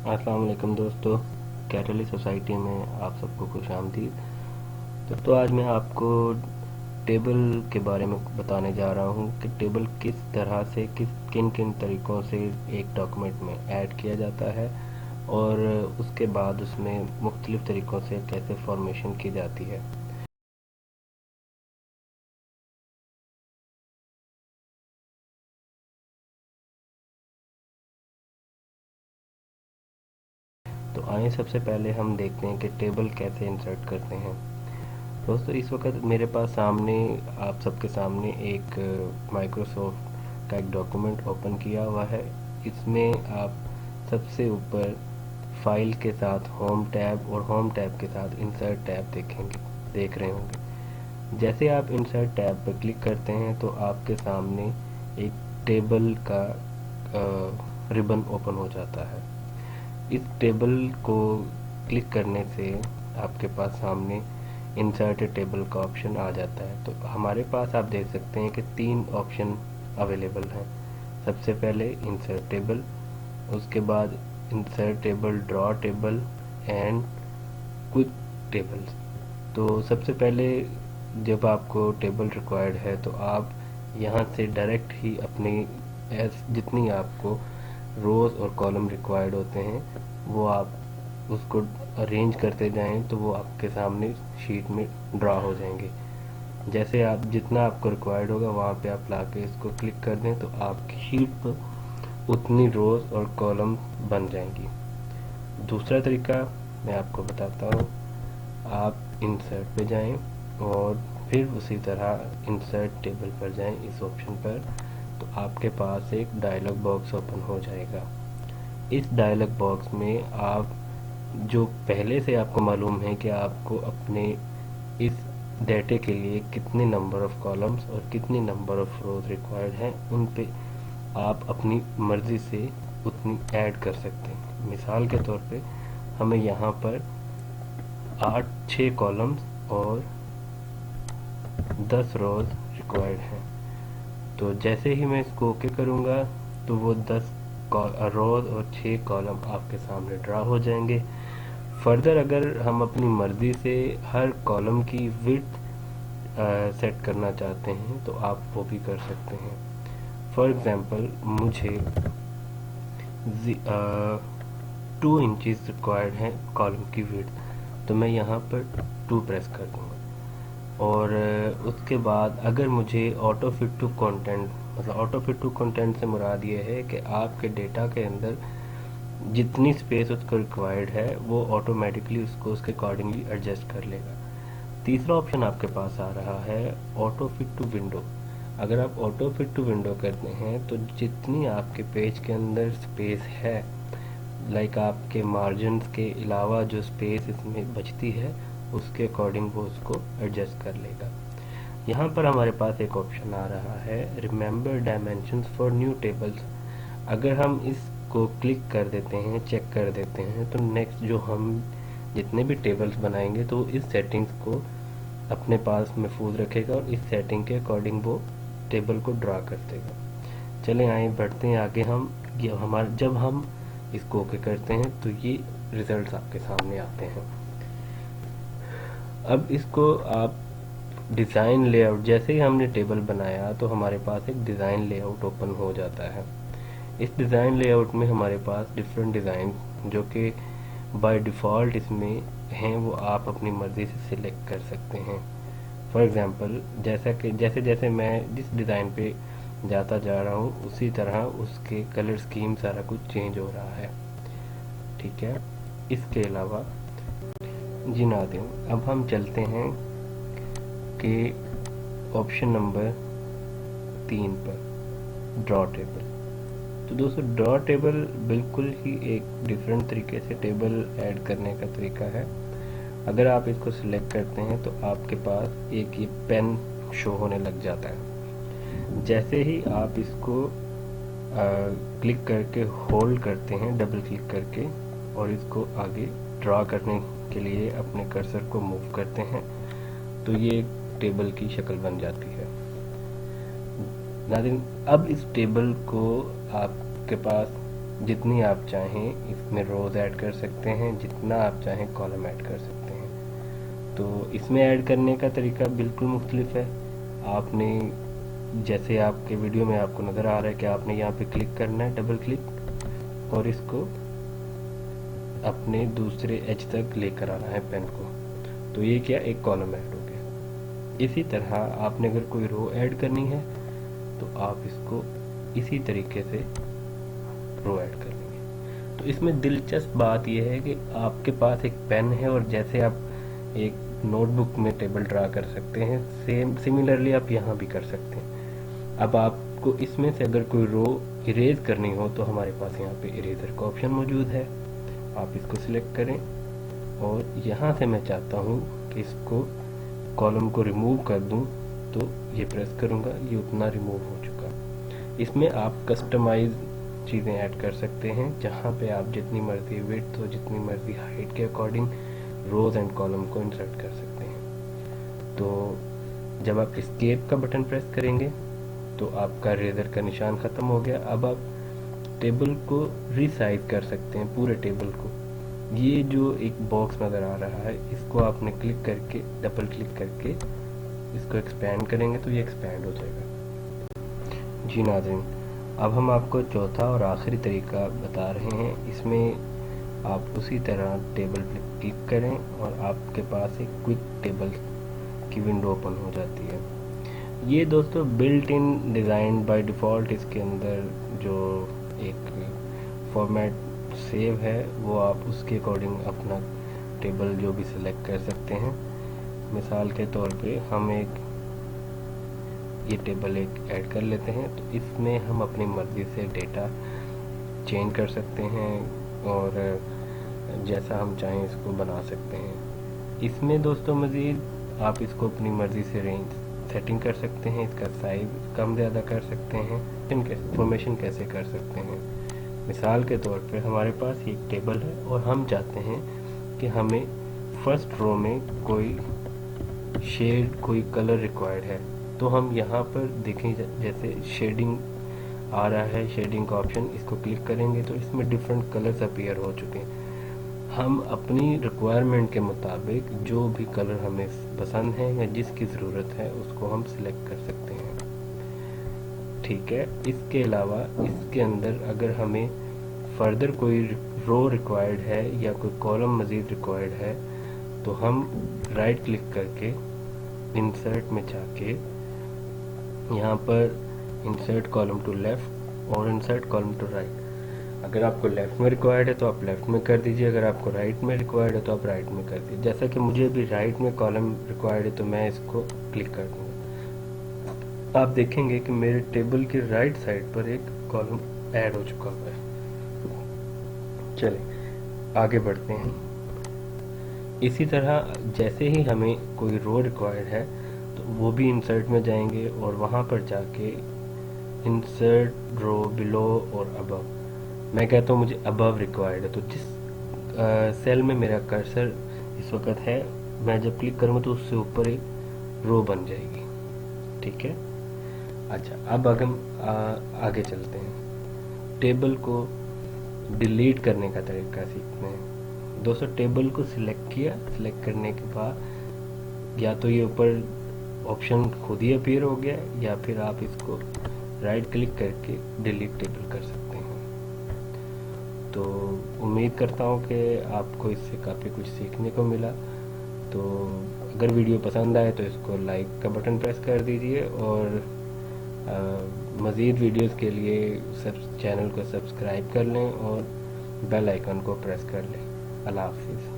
अस्सलाम वालेकुम दोस्तों, कैटली सोसाइटी में आप सबको खुशामदीद। तो आज मैं आपको टेबल के बारे में बताने जा रहा हूँ कि टेबल किस तरह से किन किन तरीक़ों से एक डॉक्यूमेंट में ऐड किया जाता है और उसके बाद उसमें मुख्तलिफ़ तरीक़ों से कैसे फॉर्मेशन की जाती है। तो आइए सबसे पहले हम देखते हैं कि टेबल कैसे इंसर्ट करते हैं। दोस्तों, इस वक्त मेरे पास सामने आप सबके सामने एक माइक्रोसॉफ्ट का एक डॉक्यूमेंट ओपन किया हुआ है। इसमें आप सबसे ऊपर फाइल के साथ होम टैब और होम टैब के साथ इंसर्ट टैब देख रहे होंगे। जैसे आप इंसर्ट टैब पर क्लिक करते हैं तो आपके सामने एक टेबल का रिबन ओपन हो जाता है। इस टेबल को क्लिक करने से आपके पास सामने इंसर्ट टेबल का ऑप्शन आ जाता है। तो हमारे पास आप देख सकते हैं कि 3 ऑप्शन अवेलेबल हैं। सबसे पहले इंसर्ट टेबल, उसके बाद insert table, draw table and quick tables. तो सबसे पहले जब आपको टेबल रिक्वायर्ड है तो आप यहाँ से डायरेक्ट ही अपनी जितनी आपको रोज़ और कॉलम रिक्वायर्ड होते हैं वो आप उसको अरेंज करते जाएं तो वो आपके सामने शीट में ड्रा हो जाएंगे। जैसे आप जितना आपको रिक्वायर्ड होगा वहाँ पे आप लाके इसको क्लिक कर दें तो आपकी शीट पर उतनी रोज़ और कॉलम बन जाएंगी। दूसरा तरीका मैं आपको बताता हूँ। आप इंसर्ट पे जाएं और फिर उसी तरह इंसर्ट टेबल पर जाएं इस ऑप्शन पर, तो आपके पास एक डायलॉग बॉक्स ओपन हो जाएगा। इस डायलॉग बॉक्स में आप जो पहले से आपको मालूम है कि आपको अपने इस डेटे के लिए कितने नंबर ऑफ़ कॉलम्स और कितनी नंबर ऑफ़ रोज़ रिक्वायर्ड हैं, उन पे आप अपनी मर्ज़ी से उतनी ऐड कर सकते हैं। मिसाल के तौर पे हमें यहाँ पर 6 कॉलम्स और 10 रोज़ रिक्वायर्ड हैं। तो जैसे ही मैं इसको ओके करूँगा तो वो 10 रोज़ और 6 कॉलम आपके सामने ड्रा हो जाएंगे। फर्दर अगर हम अपनी मर्ज़ी से हर कॉलम की विड्थ सेट करना चाहते हैं तो आप वो भी कर सकते हैं। फॉर एग्ज़ाम्पल मुझे 2 इंचज़ रिक्वायर्ड हैं कॉलम की विड्थ, तो मैं यहाँ पर 2 प्रेस कर दूँगा। और उसके बाद अगर मुझे ऑटो फिट टू कंटेंट, मतलब ऑटो फिट टू कंटेंट से मुराद ये है कि आपके डेटा के अंदर जितनी स्पेस उसको रिक्वायर्ड है वो ऑटोमेटिकली उसको उसके अकॉर्डिंगली एडजस्ट कर लेगा। तीसरा ऑप्शन आपके पास आ रहा है ऑटो फिट टू विंडो। अगर आप ऑटो फिट टू विंडो करते हैं तो जितनी आपके पेज के अंदर स्पेस है, लाइक आपके मार्जिन्स के अलावा जो स्पेस इसमें बचती है उसके अकॉर्डिंग वो उसको एडजस्ट कर लेगा। यहाँ पर हमारे पास एक ऑप्शन आ रहा है remember dimensions for new tables. अगर हम इसको क्लिक कर देते हैं, चेक कर देते हैं, तो नेक्स्ट जो हम जितने भी टेबल्स बनाएंगे तो इस सेटिंग्स को अपने पास महफूज रखेगा और इस सेटिंग के अकॉर्डिंग वो टेबल को ड्रा कर देगा। चलें आए बढ़ते हैं आगे। हम ये हमारे जब हम इसको ओके करते हैं तो ये रिजल्ट्स आपके सामने आते हैं। अब इसको आप डिज़ाइन लेआउट, जैसे ही हमने टेबल बनाया तो हमारे पास एक डिज़ाइन लेआउट ओपन हो जाता है। इस डिज़ाइन लेआउट में हमारे पास डिफरेंट डिज़ाइन जो कि बाय डिफ़ॉल्ट इसमें हैं वो आप अपनी मर्ज़ी से सिलेक्ट कर सकते हैं। फॉर एग्ज़ाम्पल जैसे जैसे मैं जिस डिज़ाइन पे जाता जा रहा हूँ उसी तरह उसके कलर स्कीम सारा कुछ चेंज हो रहा है। ठीक है, इसके अलावा जी नाज़रीन, अब हम चलते हैं कि ऑप्शन नंबर 3 पर ड्रॉ टेबल। तो दोस्तों, ड्रॉ टेबल बिल्कुल ही एक डिफरेंट तरीके से टेबल ऐड करने का तरीका है। अगर आप इसको सिलेक्ट करते हैं तो आपके पास एक ये पेन शो होने लग जाता है। जैसे ही आप इसको क्लिक करके होल्ड करते हैं, डबल क्लिक करके, और इसको आगे ड्रा करने के लिए अपने कर्सर को मूव करते हैं तो ये एक टेबल की शक्ल बन जाती है। नाज़रीन, अब इस टेबल को आपके पास जितनी आप चाहें इसमें रोज़ ऐड कर सकते हैं, जितना आप चाहें कॉलम ऐड कर सकते हैं। तो इसमें ऐड करने का तरीका बिल्कुल मुख्तलिफ है। आपने जैसे आपके वीडियो में आपको नज़र आ रहा है कि आपने यहाँ पे क्लिक करना है, डबल क्लिक, और इसको अपने दूसरे एज तक लेकर आना है पेन को। तो ये क्या, एक कॉलम ऐड हो गया। इसी तरह आपने अगर कोई रो ऐड करनी है तो आप इसको इसी तरीके से रो ऐड कर लेंगे। तो इसमें दिलचस्प बात यह है कि आपके पास एक पेन है और जैसे आप एक नोटबुक में टेबल ड्रा कर सकते हैं, सेम सिमिलरली आप यहाँ भी कर सकते हैं। अब आपको इसमें से अगर कोई रो इरेज करनी हो तो हमारे पास यहाँ पे इरेजर का ऑप्शन मौजूद है। आप इसको सिलेक्ट करें और यहाँ से मैं चाहता हूँ कि इसको कॉलम को रिमूव कर दूँ, तो ये प्रेस करूँगा, ये उतना रिमूव हो चुका। इसमें आप कस्टमाइज चीज़ें ऐड कर सकते हैं, जहाँ पे आप जितनी मर्जी विड्थ और जितनी मर्जी हाइट के अकॉर्डिंग रोज एंड कॉलम को इंसर्ट कर सकते हैं। तो जब आप एस्केप का बटन प्रेस करेंगे तो आपका इरेजर का निशान ख़त्म हो गया। अब आप टेबल को रीसाइज कर सकते हैं, पूरे टेबल को। ये जो एक बॉक्स नज़र आ रहा है, इसको आपने क्लिक करके, डबल क्लिक करके इसको एक्सपेंड करेंगे तो ये एक्सपेंड हो जाएगा। जी नाज़रीन, अब हम आपको चौथा और आखिरी तरीका बता रहे हैं। इसमें आप उसी तरह टेबल पर क्लिक करें और आपके पास एक क्विक टेबल की विंडो ओपन हो जाती है। ये दोस्तों built in design by default इसके अंदर जो एक फॉर्मेट सेव है, वो आप उसके अकॉर्डिंग अपना टेबल जो भी सिलेक्ट कर सकते हैं। मिसाल के तौर पे हम ये टेबल एक ऐड कर लेते हैं। तो इसमें हम अपनी मर्ज़ी से डेटा चेंज कर सकते हैं और जैसा हम चाहें इसको बना सकते हैं। इसमें दोस्तों मज़ीद आप इसको अपनी मर्ज़ी से रेंज सेटिंग कर सकते हैं, इसका साइज़ कम ज़्यादा कर सकते हैं, इंफॉर्मेशन कैसे कर सकते हैं। मिसाल के तौर पे हमारे पास एक टेबल है और हम चाहते हैं कि हमें फर्स्ट रो में कोई शेड, कोई कलर रिक्वायर्ड है। तो हम यहाँ पर देखें, जैसे शेडिंग आ रहा है, शेडिंग का ऑप्शन, इसको क्लिक करेंगे तो इसमें डिफरेंट कलर्स अपीयर हो चुके हैं। हम अपनी रिक्वायरमेंट के मुताबिक जो भी कलर हमें पसंद है या जिसकी ज़रूरत है उसको हम सिलेक्ट कर सकते हैं। ठीक है। इसके अलावा इसके अंदर अगर हमें फर्दर कोई रो रिक्वायर्ड है या कोई कॉलम मज़ीद रिक्वायर्ड है तो हम राइट क्लिक करके इंसर्ट में जाके यहाँ पर इंसर्ट कॉलम टू लेफ़्ट और इंसर्ट कॉलम टू राइट, अगर आपको लेफ़्ट में रिक्वायर्ड है तो आप लेफ़्ट में कर दीजिए, अगर आपको राइट में रिक्वायर्ड है तो आप राइट में कर दीजिए। जैसा कि मुझे अभी राइट में कॉलम रिक्वायर्ड है तो मैं इसको क्लिक कर दूँगा। आप देखेंगे कि मेरे टेबल की राइट साइड पर एक कॉलम ऐड हो चुका हुआ है। चलिए आगे बढ़ते हैं। इसी तरह जैसे ही हमें कोई रो रिक्वायर्ड है तो वो भी इंसर्ट में जाएंगे और वहाँ पर जाके इंसर्ट रो बिलो और अबव, मैं कहता हूँ मुझे अबव रिक्वायर्ड है। तो जिस सेल में मेरा कर्सर इस वक्त है, मैं जब क्लिक करूँगा तो उससे ऊपर एक रो बन जाएगी। ठीक है। अच्छा, अब अगर हम आगे चलते हैं, टेबल को डिलीट करने का तरीका सीखते हैं। दोस्तों टेबल को सिलेक्ट किया, सिलेक्ट करने के बाद या तो ये ऊपर ऑप्शन खुद ही अपीयर हो गया या फिर आप इसको राइट क्लिक करके डिलीट टेबल कर सकते हैं। तो उम्मीद करता हूँ कि आपको इससे काफ़ी कुछ सीखने को मिला। तो अगर वीडियो पसंद आए तो इसको लाइक का बटन प्रेस कर दीजिए और मज़ीद वीडियोस के लिए चैनल को सब्सक्राइब कर लें और बेल आइकन को प्रेस कर लें। अल्लाह हाफिज़।